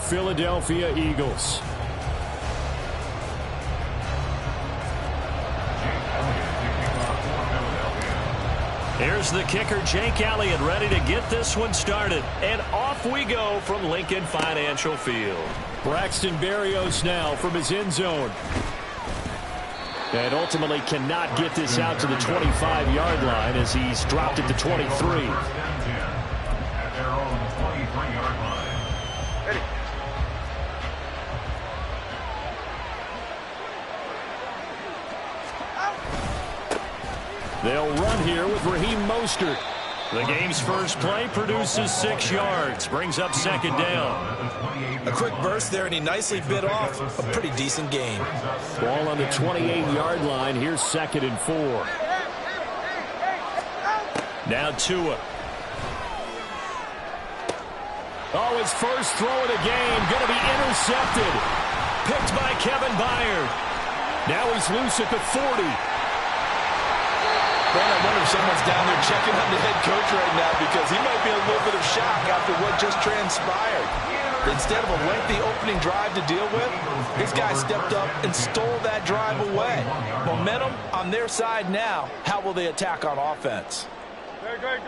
Philadelphia Eagles. Here's the kicker, Jake Elliott, ready to get this one started. And off we go from Lincoln Financial Field. Braxton Berrios now from his end zone. And ultimately cannot get this out to the 25-yard line as he's dropped it to 23. They'll run here with Raheem Mostert. The game's first play produces 6 yards, brings up second down. A quick burst there, and he nicely bit off a pretty decent gain. Ball on the 28-yard line. Here's 2nd and 4. Now Tua. Oh, his first throw of the game going to be intercepted. Picked by Kevin Byard. Now he's loose at the 40. Man, I wonder if someone's down there checking on the head coach right now because he might be in a little bit of shock after what just transpired. Instead of a lengthy opening drive to deal with, this guy stepped up and stole that drive away. Momentum on their side now. How will they attack on offense? Good.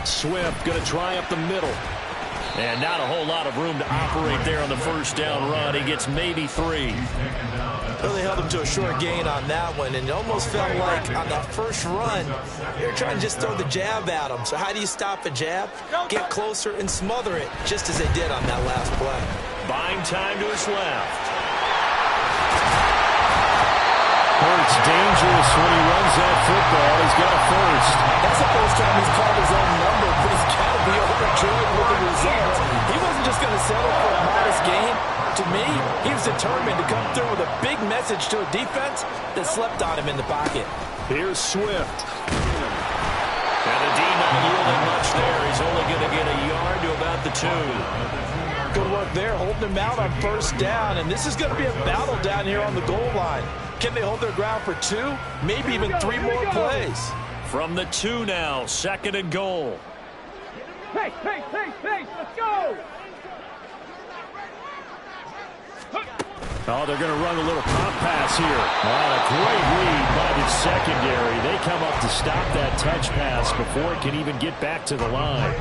Swift going to try up the middle. And not a whole lot of room to operate there on the first down run. He gets maybe 3. Well, they held him to a short gain on that one, and it almost felt like on that first run, they were trying to just throw the jab at him. So how do you stop a jab? Get closer and smother it, just as they did on that last play. Buying time to his left. Hurts dangerous when he runs that football. He's got a first. That's the first time he's called his own number, but he's got to be overjoyed with the results. He wasn't just going to settle for a modest gain. To me, he was determined to come through with a big message to a defense that slept on him in the pocket. Here's Swift. And the D not yielding much there. He's only going to get a yard to about the 2. Good work there, holding him out on first down. And this is going to be a battle down here on the goal line. Can they hold their ground for 2, maybe even 3 more plays? From the 2 now, 2nd and goal. Hey, let's go! Oh, they're going to run a little pop pass here. Wow, a great lead by the secondary. They come up to stop that touch pass before it can even get back to the line.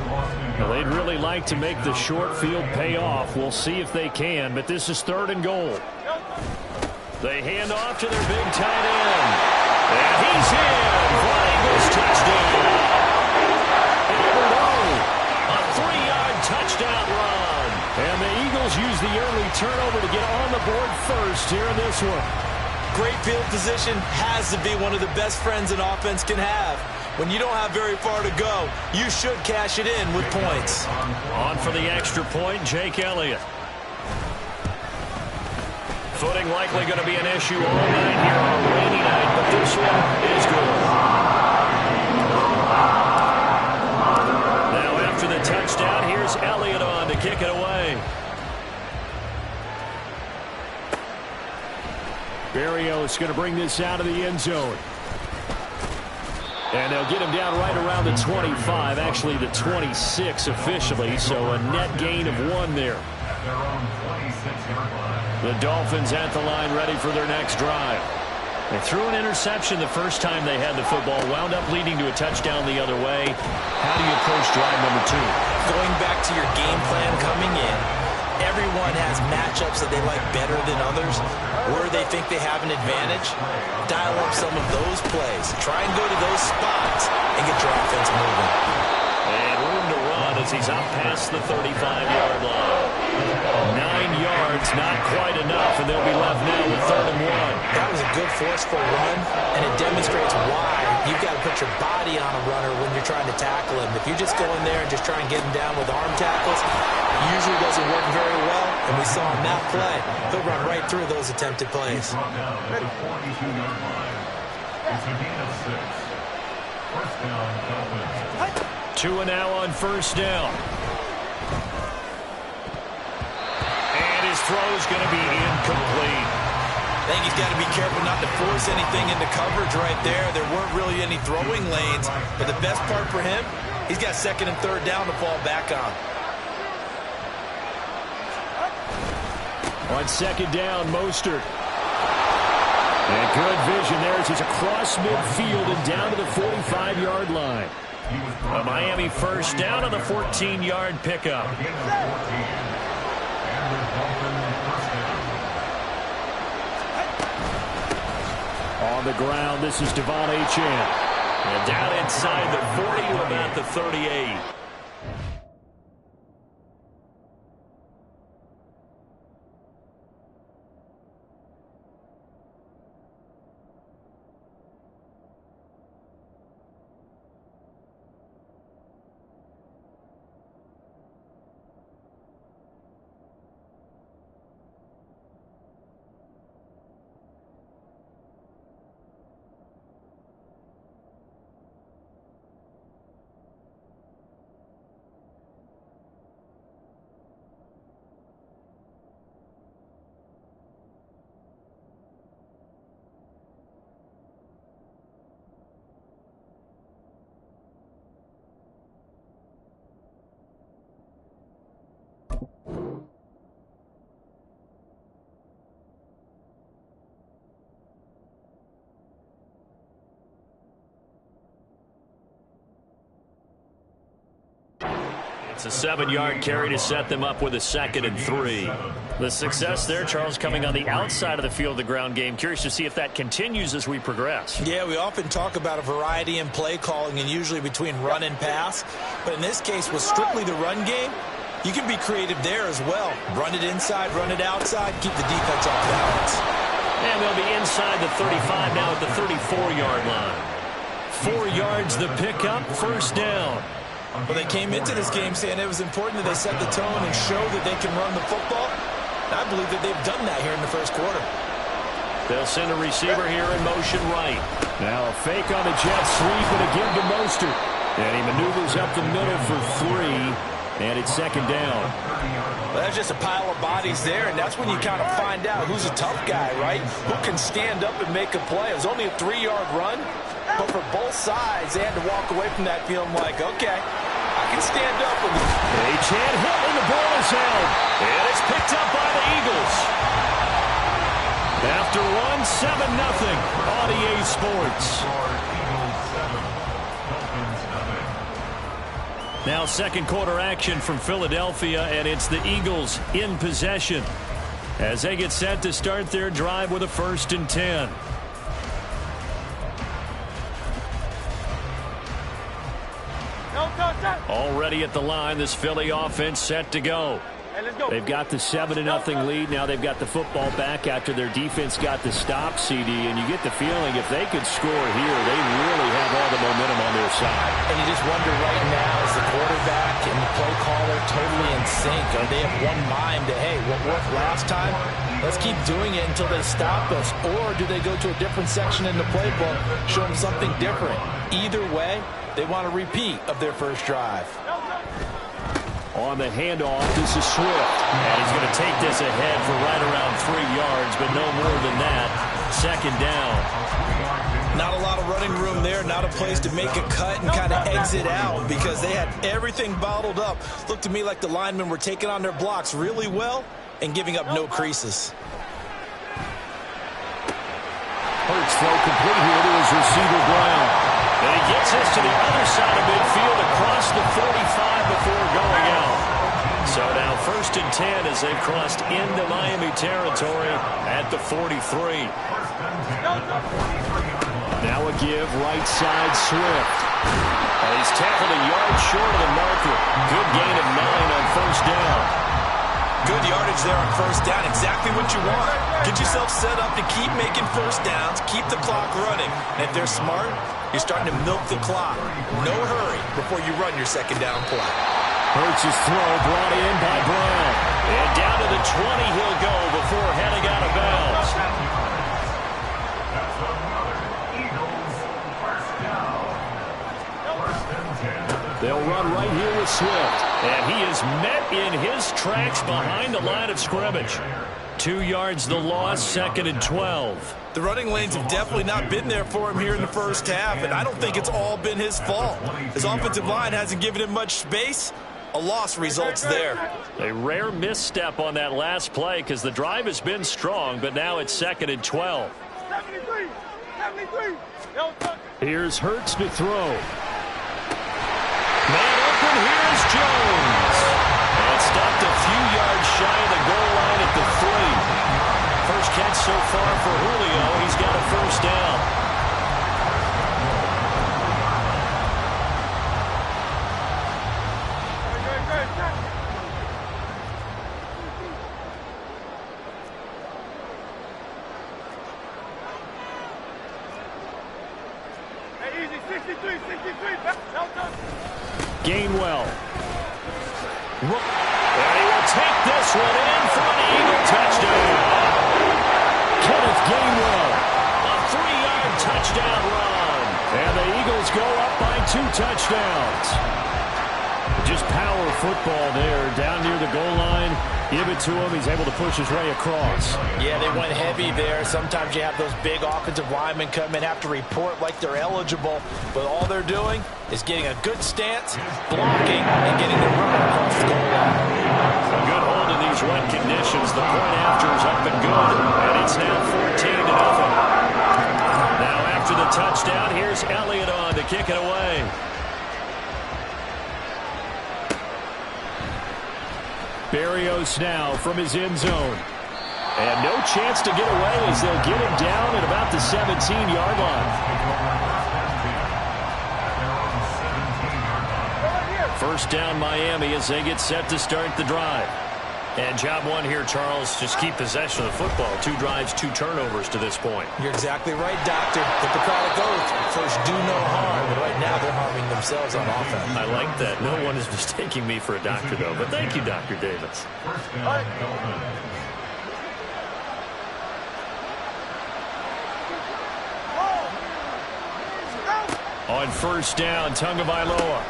Now, they'd really like to make the short field pay off. We'll see if they can, but this is 3rd and goal. They hand off to their big tight end. And he's in. Flying goes touchdown. A 3-yard touchdown run. And the Eagles use the early turnover to get on the board first here in this one. Great field position has to be one of the best friends an offense can have. When you don't have very far to go, you should cash it in with points. On for the extra point, Jake Elliott. Footing likely going to be an issue all night here on a rainy night, but this one is good. Now after the touchdown, here's Elliott on to kick it away. Berrios going to bring this out of the end zone. And they'll get him down right around the 25, actually the 26 officially, so a net gain of 1 there. The Dolphins at the line ready for their next drive. They threw an interception the first time they had the football, wound up leading to a touchdown the other way. How do you approach drive number 2? Going back to your game plan coming in, everyone has matchups that they like better than others, where they think they have an advantage. Dial up some of those plays. Try and go to those spots and get your offense moving. And room to run as he's up past the 35-yard line. 9 yards, not quite enough, and they'll be left now with 3rd and 1. That was a good forceful run, and it demonstrates why you've got to put your body on a runner when you're trying to tackle him. If you just go in there and just try and get him down with arm tackles, it usually doesn't work very well, and we saw on that play, he'll run right through those attempted plays. Ready. 42-yard line. It's a gain of 6. First down, Dolphins. Tua now on first down. And his throw is going to be incomplete. I think he's got to be careful not to force anything into coverage right there. There weren't really any throwing lanes. But the best part for him, he's got second and third down to fall back on. On second down, Mostert. And good vision there as he's across midfield and down to the 45-yard line. A Miami first down on the 14-yard pickup. On the ground, this is Devon Achane. And down inside the 40 to about the 38. It's a 7-yard carry to set them up with a 2nd and 3. The success there, Charles, coming on the outside of the field, the ground game. Curious to see if that continues as we progress. Yeah, we often talk about a variety in play calling and usually between run and pass. But in this case, with strictly the run game, you can be creative there as well. Run it inside, run it outside, keep the defense off balance. And they'll be inside the 35 now at the 34-yard line. 4 yards the pickup, first down. Well, they came into this game saying it was important that they set the tone and show that they can run the football. And I believe that they've done that here in the first quarter. They'll send a receiver here in motion right. Now a fake on the jet sweep and a give to Mostert. And he maneuvers up the middle for 3. And it's second down. Well, that's just a pile of bodies there, and that's when you kind of find out who's a tough guy, right? Who can stand up and make a play. It was only a 3-yard run, but for both sides, they had to walk away from that feeling like, okay, I can stand up. Achane hit, and the ball is held. And it's picked up by the Eagles. After one, 7-0 on EA Sports. Now second quarter action from Philadelphia, and it's the Eagles in possession as they get set to start their drive with a 1st and 10. Already at the line, this Philly offense set to go. They've got the 7-0 lead. Now they've got the football back after their defense got the stop, CD. And you get the feeling if they could score here, they really have all the momentum on their side. And you just wonder right now, is the quarterback and the play caller totally in sync? Are they of one mind that, hey, what worked last time? Let's keep doing it until they stop us. Or do they go to a different section in the playbook, show them something different? Either way, they want a repeat of their first drive. On the handoff, this is Swift. And he's going to take this ahead for right around 3 yards, but no more than that. Second down. Not a lot of running room there, not a place to make a cut and kind of exit out because they had everything bottled up. Looked to me like the linemen were taking on their blocks really well and giving up no creases. Hurts throw complete here to his receiver Brown. And he gets this to the other side of midfield across the 45 before going out. So now 1st and 10 as they've crossed into Miami territory at the 43. Now a give right side Swift. And he's tackled a yard short of the marker. Good gain of 9 on 1st down. Good yardage there on 1st down. Exactly what you want. Get yourself set up to keep making 1st downs, keep the clock running. And if they're smart, you're starting to milk the clock. No hurry before you run your 2nd down play. Hurts his throw brought in by Brown. And down to the 20 he'll go before heading out of bounds. They'll run right here with Swift. And he is met in his tracks behind the line of scrimmage. 2 yards the loss, 2nd and 12. The running lanes have definitely not been there for him here in the first half, and I don't think it's all been his fault. His offensive line hasn't given him much space. A loss results there. A rare misstep on that last play because the drive has been strong, but now it's 2nd and 12. 73! 73! Here's Hurts to throw. Man open, here's Jones. And stopped a few yards shy of the goal line at the 3. First catch so far for Julio. He's got a first down. Gainwell. And he will take this one in for an Eagle touchdown. Kenneth Gainwell, a 3-yard touchdown run. And the Eagles go up by 2 touchdowns. Just power football there down near the goal line. Give it to him. He's able to push his way across. Yeah, they went heavy there. Sometimes you have those big offensive linemen come in, have to report like they're eligible. But all they're doing is getting a good stance, blocking, and getting the runner across the goal line. A good hold in these wet conditions. The point after is up and good. And it's now 14-0. Now after the touchdown, here's Elliott on to kick it away. Berrios now from his end zone. And no chance to get away as they'll get him down at about the 17-yard line. First down Miami as they get set to start the drive. And job one here, Charles, just keep possession of the football. 2 drives, 2 turnovers to this point. You're exactly right, Doctor. Hippocratic oath. First, do no harm. But right now, they're harming themselves on offense. I like that. No one is mistaking me for a doctor, though. But thank you, Dr. Davis. On first down, Tagovailoa.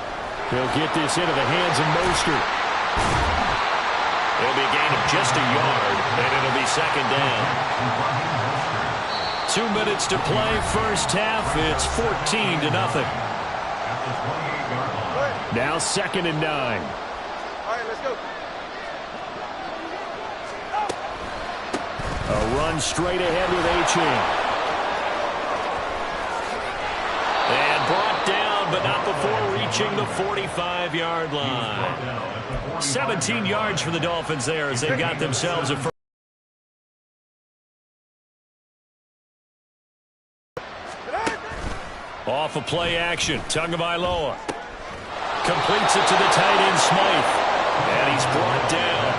He'll get this into the hands of Mostert. It'll be a gain of just a yard, and it'll be 2nd down. 2 minutes to play, first half. It's 14-0. Now 2nd and 9. All right, let's go. A run straight ahead with Achane. And brought down, but not before reaching the 45-yard line. 17 yards for the Dolphins there as they've got themselves a first. Off a play action. Tagovailoa completes it to the tight end Smythe. And he's brought down.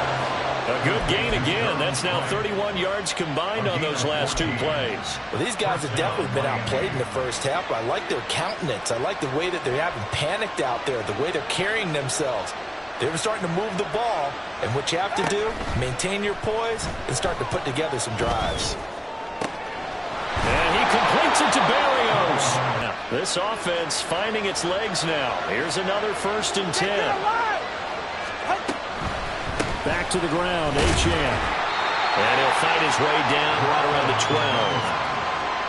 A good gain again. That's now 31 yards combined on those last 2 plays. Well, these guys have definitely been outplayed in the first half, but I like their countenance. I like the way that they haven't panicked out there, the way they're carrying themselves. They're starting to move the ball, and what you have to do, maintain your poise and start to put together some drives. And he completes it to Berrios. Now, this offense finding its legs now. Here's another 1st and 10. Back to the ground, Achane. And he'll fight his way down right around the 12.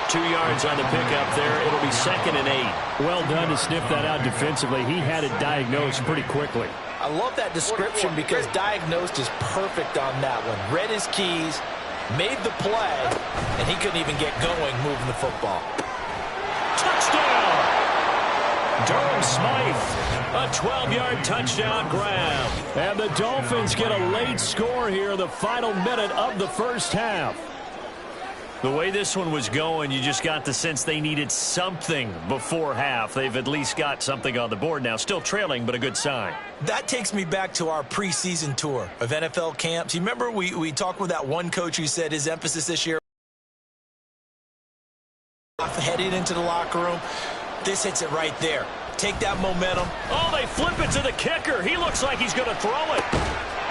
2 yards on the pickup there. It'll be 2nd and 8. Well done to sniff that out defensively. He had it diagnosed pretty quickly. I love that description because diagnosed is perfect on that one. Read his keys, made the play, and he couldn't even get going moving the football. Touchdown! Durham Smythe, a 12-yard touchdown grab. And the Dolphins get a late score here, the final minute of the first half. The way this one was going, you just got the sense they needed something before half. They've at least got something on the board now. Still trailing, but a good sign. That takes me back to our preseason tour of NFL camps. You remember we talked with that one coach who said his emphasis this year heading into the locker room. This hits it right there. Take that momentum. Oh, they flip it to the kicker. He looks like he's going to throw it.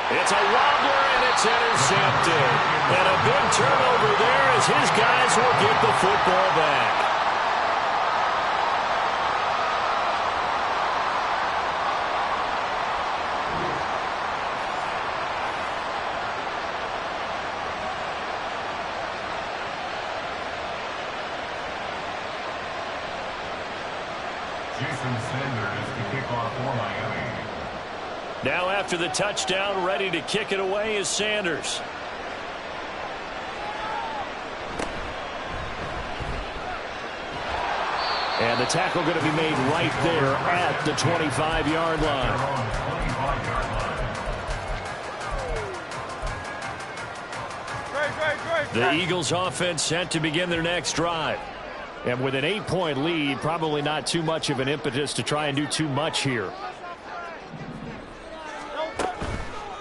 It's a wobbler, and it's intercepted. And a big turnover there as his guys will get the football back. Jason Sanders to kick off for Miami. Now after the touchdown, ready to kick it away is Sanders. And the tackle going to be made right there at the 25-yard line. The Eagles offense set to begin their next drive. And with an 8-point lead, probably not too much of an impetus to try and do too much here.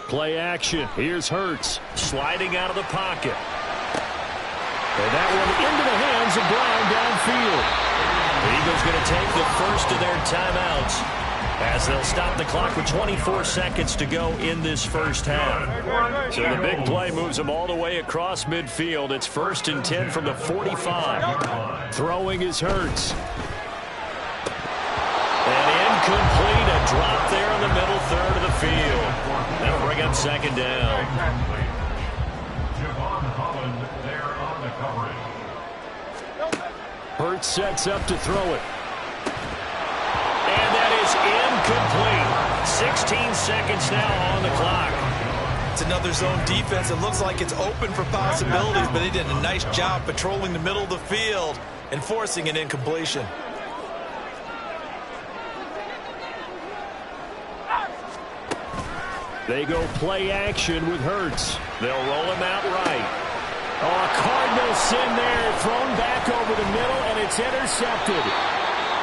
Play action. Here's Hurts sliding out of the pocket. And that one into the hands of Brown downfield. The Eagles going to take the first of their timeouts as they'll stop the clock with 24 seconds to go in this first half. So the big play moves them all the way across midfield. It's 1st and 10 from the 45. Throwing is Hurts. And incomplete. A drop there in the middle third of the field. That'll bring up 2nd down. Hurts sets up to throw it. And that is incomplete. 16 seconds now on the clock. It's another zone defense. It looks like it's open for possibilities, but they did a nice job patrolling the middle of the field and forcing an incompletion. They go play action with Hurts. They'll roll him out right. Oh, a cardinal sin there, thrown back over the middle, and it's intercepted.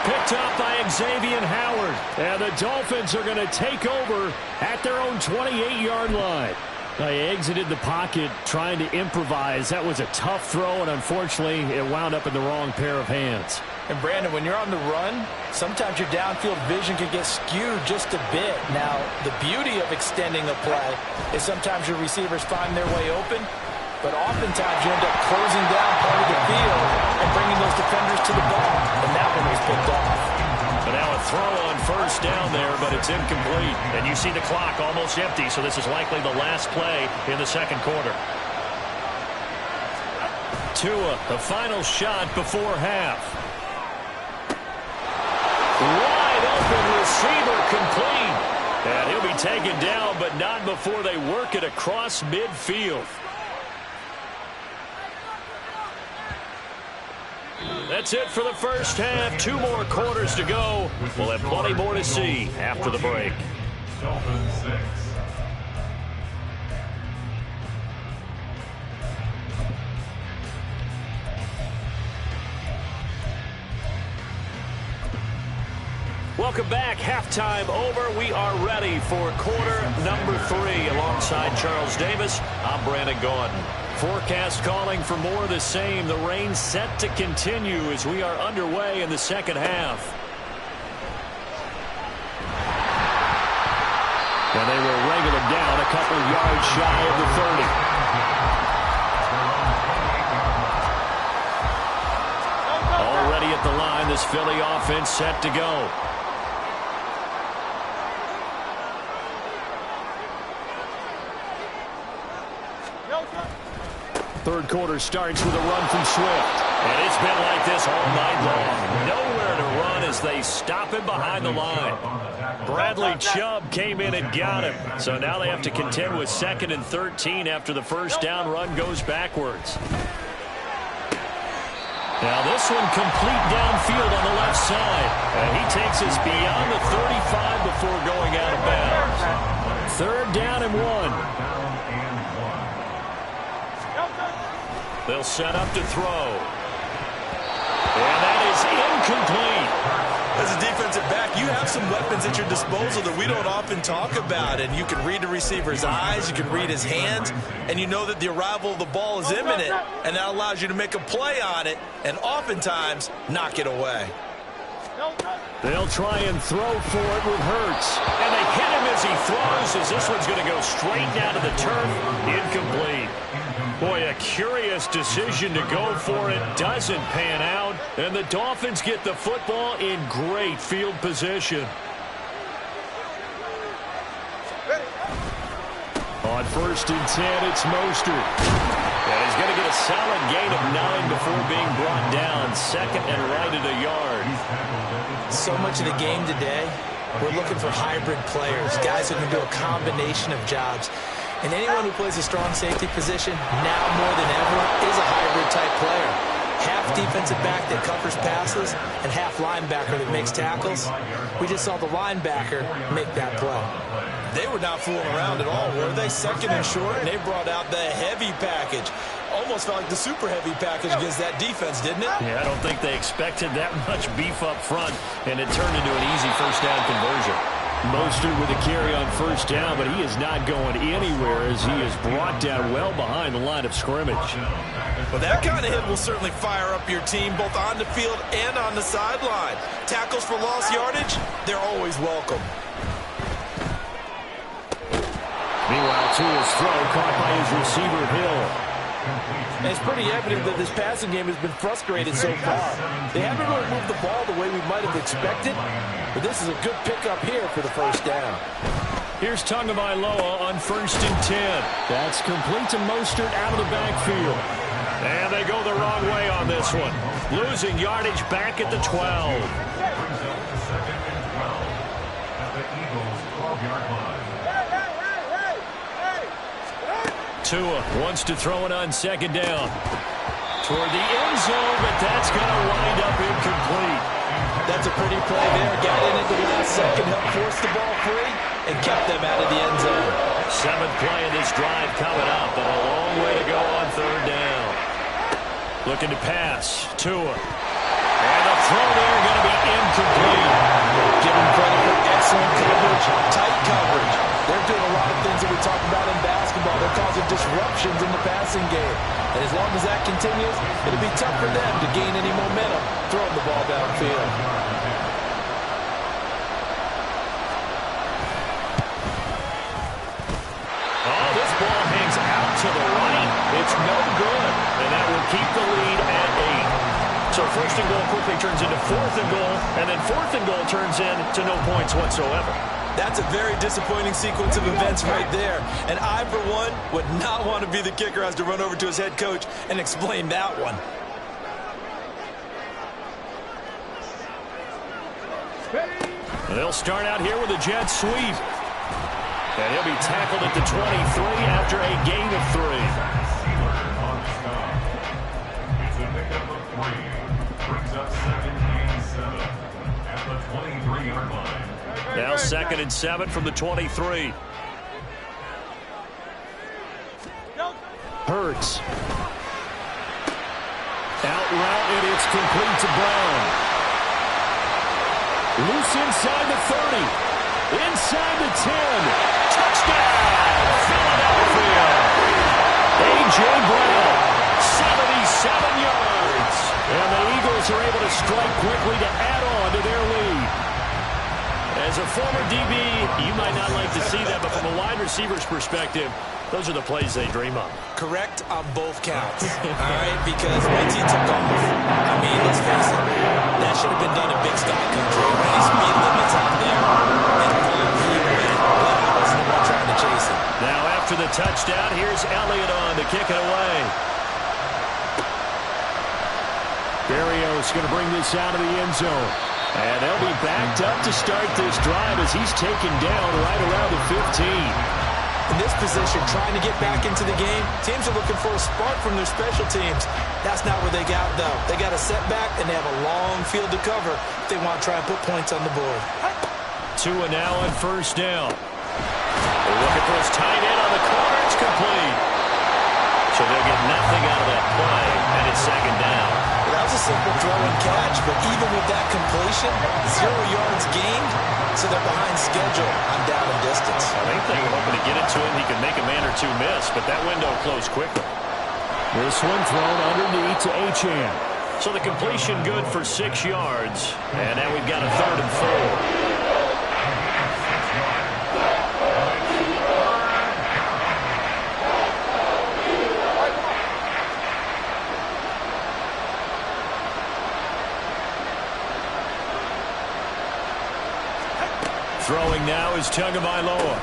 Picked up by Xavier Howard. And the Dolphins are going to take over at their own 28-yard line. They exited the pocket trying to improvise. That was a tough throw, and unfortunately, it wound up in the wrong pair of hands. And, Brandon, when you're on the run, sometimes your downfield vision can get skewed just a bit. Now, the beauty of extending a play is sometimes your receivers find their way open, but oftentimes you end up closing down part of the field and bringing those defenders to the ball. And that one was picked off. But now a throw on 1st down there, but it's incomplete. And you see the clock almost empty, so this is likely the last play in the 2nd quarter. Tua, the final shot before half. Wide open receiver complete. And he'll be taken down, but not before they work it across midfield. That's it for the first half. 2 more quarters to go. We'll have plenty more to see after the break. Dolphins 6. Welcome back. Halftime over. We are ready for quarter number 3. Alongside Charles Davis, I'm Brandon Gaudin. Forecast calling for more of the same. The rain set to continue as we are underway in the 2nd half. And they will wrangle him down a couple yards shy of the 30. Already at the line, this Philly offense set to go. Third quarter starts with a run from Swift. And it's been like this all night long. Nowhere to run as they stop him behind the line. Bradley Chubb came in and got him. So now they have to contend with 2nd and 13 after the first down run goes backwards. Now this one complete downfield on the left side. And he takes us beyond the 35 before going out of bounds. 3rd down and 1. They'll set up to throw. And that is incomplete. As a defensive back, you have some weapons at your disposal that we don't often talk about. And you can read the receiver's eyes, you can read his hands, and you know that the arrival of the ball is imminent. And that allows you to make a play on it and oftentimes knock it away. They'll try and throw for it with Hurts. And they hit him as he throws, as this one's going to go straight down to the turf. Incomplete. Boy, a curious decision to go for it. Doesn't pan out. And the Dolphins get the football in great field position. On 1st and 10, it's Mostert. And he's going to get a solid gain of 9 before being brought down. 2nd and right at a yard. so much of the game today, we're looking for hybrid players, guys who can do a combination of jobs. And anyone who plays a strong safety position, now more than ever, is a hybrid-type player. Half defensive back that covers passes and half linebacker that makes tackles. We just saw the linebacker make that play. They were not fooling around at all, were they? Second and short, and they brought out the heavy package. Almost felt like the super heavy package against that defense, didn't it? Yeah, I don't think they expected that much beef up front, and it turned into an easy first down conversion. Mostert with a carry on first down, but he is not going anywhere as he is brought down well behind the line of scrimmage. Well, that kind of hit will certainly fire up your team, both on the field and on the sideline. Tackles for lost yardage, they're always welcome. Meanwhile, Tua's throw caught by his receiver, Hill. And it's pretty evident that this passing game has been frustrated so far. They haven't really moved the ball the way we might have expected, but this is a good pickup here for the first down. Here's Tagovailoa on 1st and 10. That's complete to Mostert out of the backfield. And they go the wrong way on this one. Losing yardage back at the 12. Brings up the 2nd and 12 at the Eagles' 12-yard line. Tua wants to throw it on 2nd down. Toward the end zone, but that's going to wind up incomplete. That's a pretty play there. Got in at the last second, helped force the ball free, and kept them out of the end zone. 7th play of this drive coming up, but a long way to go on 3rd down. Looking to pass. Tua. And the throw there going to be incomplete. Give him credit for excellent coverage, tight coverage. They're doing a lot of things that we talk about in basketball. They're causing disruptions in the passing game. And as long as that continues, it'll be tough for them to gain any momentum throwing the ball downfield. Oh, this ball hangs out to the right. It's no good. And that will keep the lead at 8. So 1st and goal quickly turns into 4th and goal, and then 4th and goal turns into no points whatsoever. That's a very disappointing sequence of events right there. And I, for one, would not want to be the kicker who has to run over to his head coach and explain that one. They'll start out here with a jet sweep. And he'll be tackled at the 23 after a gain of 3. It's a pickup of 3. Brings up 2nd and 7 at the 23-yard line. Now 2nd and 7 from the 23. Hurts. Out route, and it's complete to Brown. Loose inside the 30. Inside the 10. Touchdown, Philadelphia. A.J. Brown, 77 yards. And the Eagles are able to strike quickly to add on to their lead. As a former DB, you might not like to see that, but from a wide receiver's perspective, those are the plays they dream of. Correct on both counts. All right, because once he took off, I mean, let's face it, that should have been done in big stock country. Any speed limits out there, and he went, but I was the one trying to chase him. Now after the touchdown, here's Elliott on to kick it away. Berrios going to bring this out of the end zone. And they'll be backed up to start this drive as he's taken down right around the 15. In this position, trying to get back into the game, teams are looking for a spark from their special teams. That's not where they got, though. They got a setback, and they have a long field to cover if they want to try and put points on the board. Tua now on 1st down. They're looking for his tight end on the corner. It's complete. So they'll get nothing out of that play, and it's 2nd down. That was a simple throw and catch, but even with that completion, 0 yards gained, so they're behind schedule on down and distance. I think they were hoping to get it to him. He could make a man or two miss, but that window closed quickly. This one thrown underneath to Achane. So the completion good for 6 yards, and now we've got a 3rd and 4. Throwing now is Tagovailoa.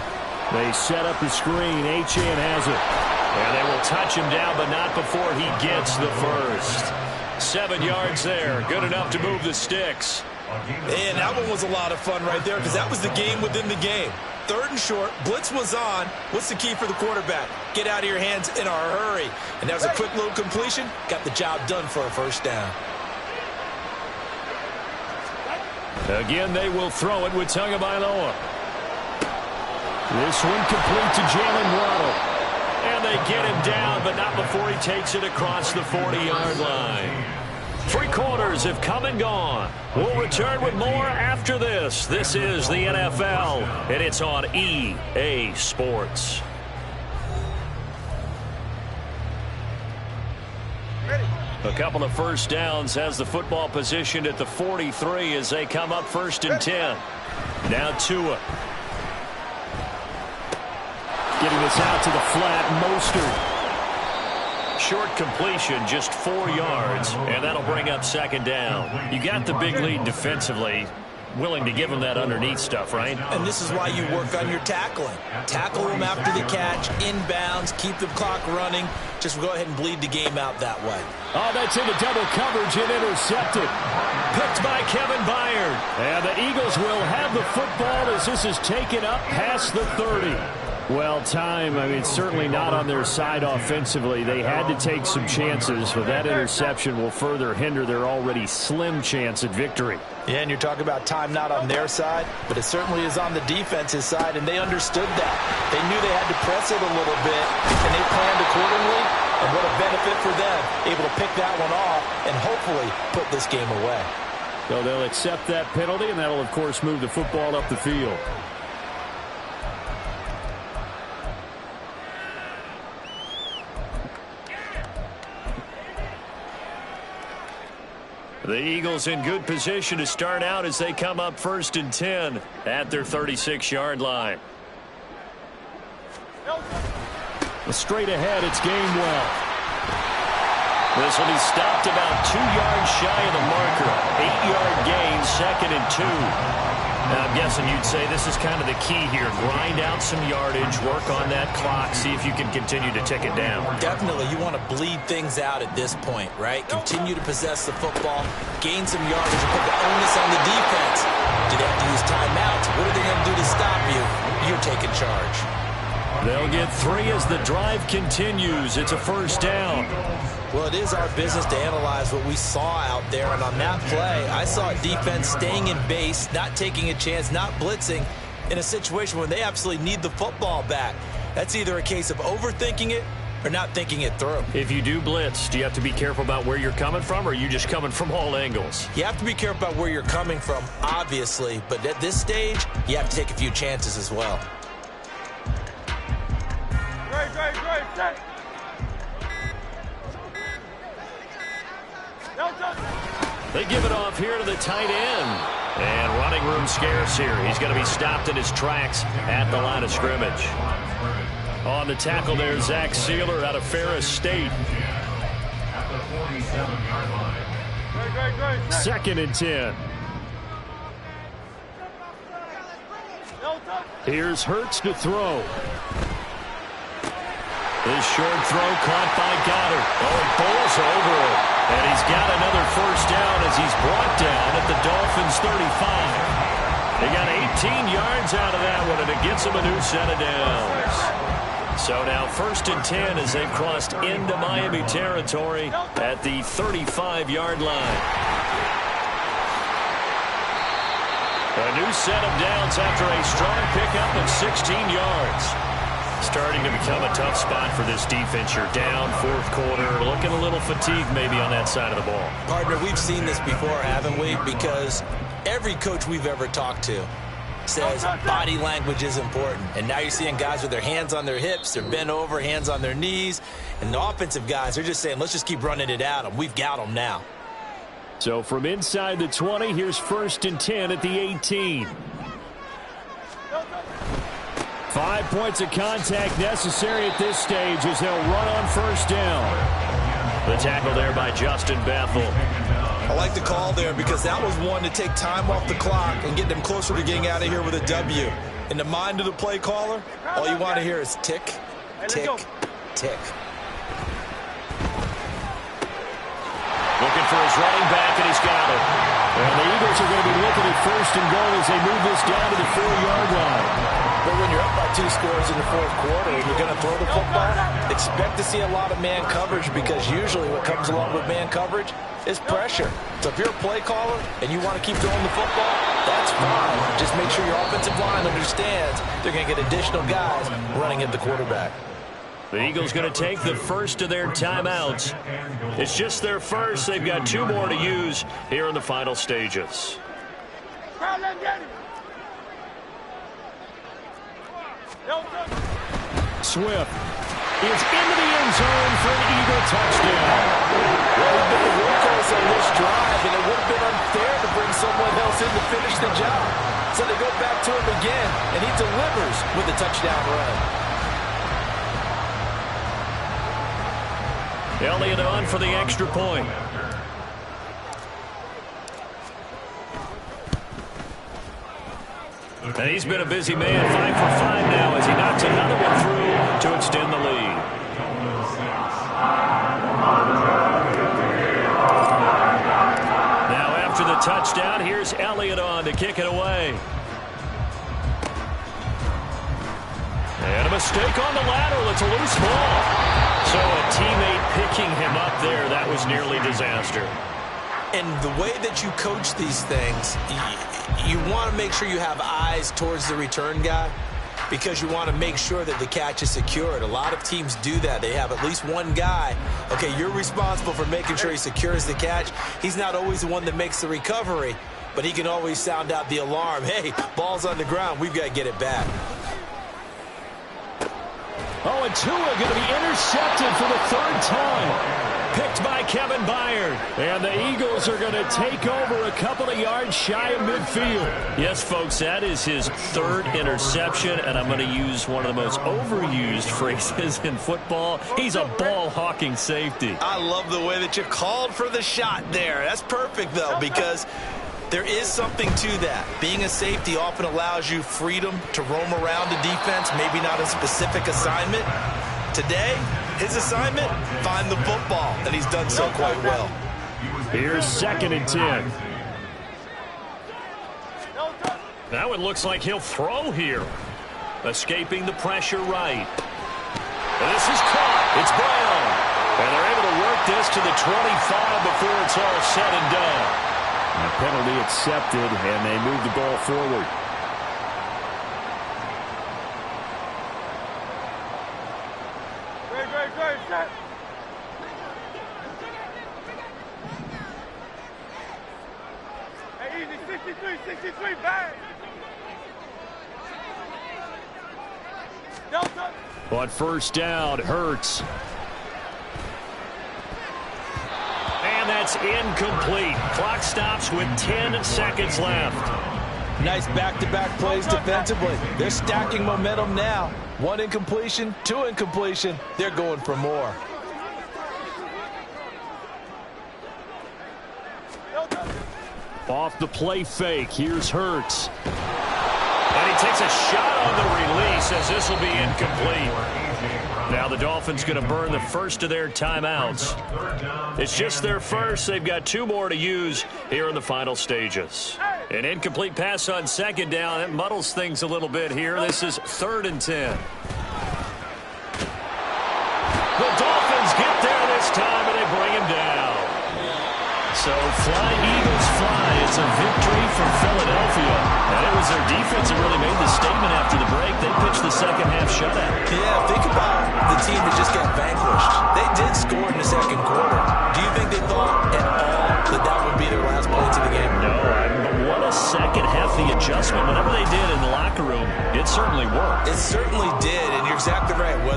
They set up the screen. Achane has it. And they will touch him down, but not before he gets the first. 7 yards there. Good enough to move the sticks. And that one was a lot of fun right there because that was the game within the game. 3rd and short, blitz was on. What's the key for the quarterback? Get out of your hands in a hurry. And that was a quick little completion. Got the job done for a first down. Again, they will throw it with Tagovailoa. This one complete to Jalen Waddle. And they get him down, but not before he takes it across the 40-yard line. 3 quarters have come and gone. We'll return with more after this. This is the NFL, and it's on EA Sports. A couple of first downs has the football positioned at the 43 as they come up 1st and 10. Now Tua. Getting this out to the flat, Mostert. Short completion, just 4 yards, and that'll bring up 2nd down. You got the big lead defensively. Willing to give them that underneath stuff, right? And this is why you work on your tackling. Tackle them after the catch, inbounds, keep the clock running. Just go ahead and bleed the game out that way. Oh, that's into double coverage and intercepted. Picked by Kevin Byard. And the Eagles will have the football as this is taken up past the 30. Well, certainly not on their side offensively. They had to take some chances, but that interception will further hinder their already slim chance at victory. Yeah, and you're talking about time not on their side, but it certainly is on the defense's side, and they understood that. They knew they had to press it a little bit, and they planned accordingly, and what a benefit for them, able to pick that one off and hopefully put this game away. So they'll accept that penalty, and that'll, of course, move the football up the field. The Eagles in good position to start out as they come up 1st and 10 at their 36-yard line. Straight ahead, it's Gainwell. This will be stopped about 2 yards shy of the marker. 8-yard gain, 2nd and 2. Now, I'm guessing you'd say this is kind of the key here. Grind out some yardage, work on that clock, see if you can continue to tick it down. Definitely. You want to bleed things out at this point, right? Continue to possess the football, gain some yardage, and put the onus on the defense. Do they have to use timeouts? What are they going to do to stop you? You're taking charge. They'll get 3 as the drive continues. It's a 1st down. Well, it is our business to analyze what we saw out there, and on that play, I saw a defense staying in base, not taking a chance, not blitzing, in a situation where they absolutely need the football back. That's either a case of overthinking it or not thinking it through. If you do blitz, do you have to be careful about where you're coming from, or are you just coming from all angles? You have to be careful about where you're coming from, obviously, but at this stage, you have to take a few chances as well. Great, set. They give it off here to the tight end. And running room scarce here. He's going to be stopped in his tracks at the line of scrimmage. On the tackle there, Zach Sealer out of Ferris State. 2nd and 10. Here's Hurts to throw. This short throw caught by Goddard. Oh, it bowls over it. And he's got another 1st down as he's brought down at the Dolphins' 35. They got 18 yards out of that one, and it gets them a new set of downs. So now 1st and 10 as they've crossed into Miami territory at the 35-yard line. A new set of downs after a strong pickup of 16 yards. Starting to become a tough spot for this defense. You're down 4th quarter, looking a little fatigued maybe on that side of the ball. Partner, we've seen this before, haven't we? Because every coach we've ever talked to says body language is important. And now you're seeing guys with their hands on their hips, they're bent over, hands on their knees. And the offensive guys, they're just saying, let's just keep running it at them. We've got them now. So from inside the 20, here's 1st and 10 at the 18. 5 points of contact necessary at this stage as they'll run on 1st down. The tackle there by Justin Bethel. I like the call there because that was one to take time off the clock and get them closer to getting out of here with a W. In the mind of the play caller, all you want to hear is tick, tick, tick. Looking for his running back, and he's got it. And the Eagles are going to be looking at first and goal as they move this down to the 4-yard line. But when you're up by 2 scores in the fourth quarter and you're going to throw the football, expect to see a lot of man coverage, because usually what comes along with man coverage is pressure. So if you're a play caller and you want to keep throwing the football, that's fine. Just make sure your offensive line understands they're going to get additional guys running at the quarterback. The Eagles going to take the first of their timeouts. It's just their first. They've got 2 more to use here in the final stages. Swift is into the end zone for an Eagle touchdown. Well, he's been the workhorse on this drive, and it would have been unfair to bring someone else in to finish the job. So they go back to him again, and he delivers with a touchdown run. Elliott on for the extra point. And he's been a busy man, 5 for 5 now as he knocks another one through to extend the lead. Now after the touchdown, here's Elliott on to kick it away. And a mistake on the lateral. It's a loose ball. So a teammate picking him up there, that was nearly disaster. And the way that you coach these things, you want to make sure you have eyes towards the return guy, because you want to make sure that the catch is secured. A lot of teams do that. They have at least one guy. Okay, you're responsible for making sure he secures the catch. He's not always the one that makes the recovery, but he can always sound out the alarm. Hey, ball's on the ground. We've got to get it back. Oh, and Tua going to be intercepted for the 3rd time. Picked by Kevin Byard. And the Eagles are going to take over a couple of yards shy of midfield. Yes, folks, that is his 3rd interception, and I'm going to use one of the most overused phrases in football. He's a ball-hawking safety. I love the way that you called for the shot there. That's perfect, though, because there is something to that. Being a safety often allows you freedom to roam around the defense, maybe not a specific assignment. Today, his assignment, find the football, and he's done so quite well. Here's 2nd and 10. Now it looks like he'll throw here. Escaping the pressure right. This is caught. It's Brown. And they're able to work this to the 25 before it's all said and done. And a penalty accepted, and they move the ball forward. Set. Hey, easy, 63, bang! Delta. On 1st down, Hurts. And that's incomplete. Clock stops with 10 seconds left. Nice back-to-back plays defensively. They're stacking momentum now. 1 incompletion, 2 incompletion. They're going for more. Off the play fake, here's Hurts. And he takes a shot on the release as this will be incomplete. Now the Dolphins going to burn the first of their timeouts. It's just their first. They've got 2 more to use here in the final stages. An incomplete pass on 2nd down. That muddles things a little bit here. This is 3rd and 10. The Dolphins get there this time, and they bring him down. So fly, Eagles, fly. It's a victory for Philadelphia. And it was their defense that really made the statement after the break. They pitched the second half shutout. Yeah, think about the team that just got vanquished. They did score in the 2nd quarter. Do you think they thought at all that that would be their last points of the game? No, but what a second half, the adjustment. Whatever they did in the locker room, it certainly worked. It certainly did, and you're exactly right.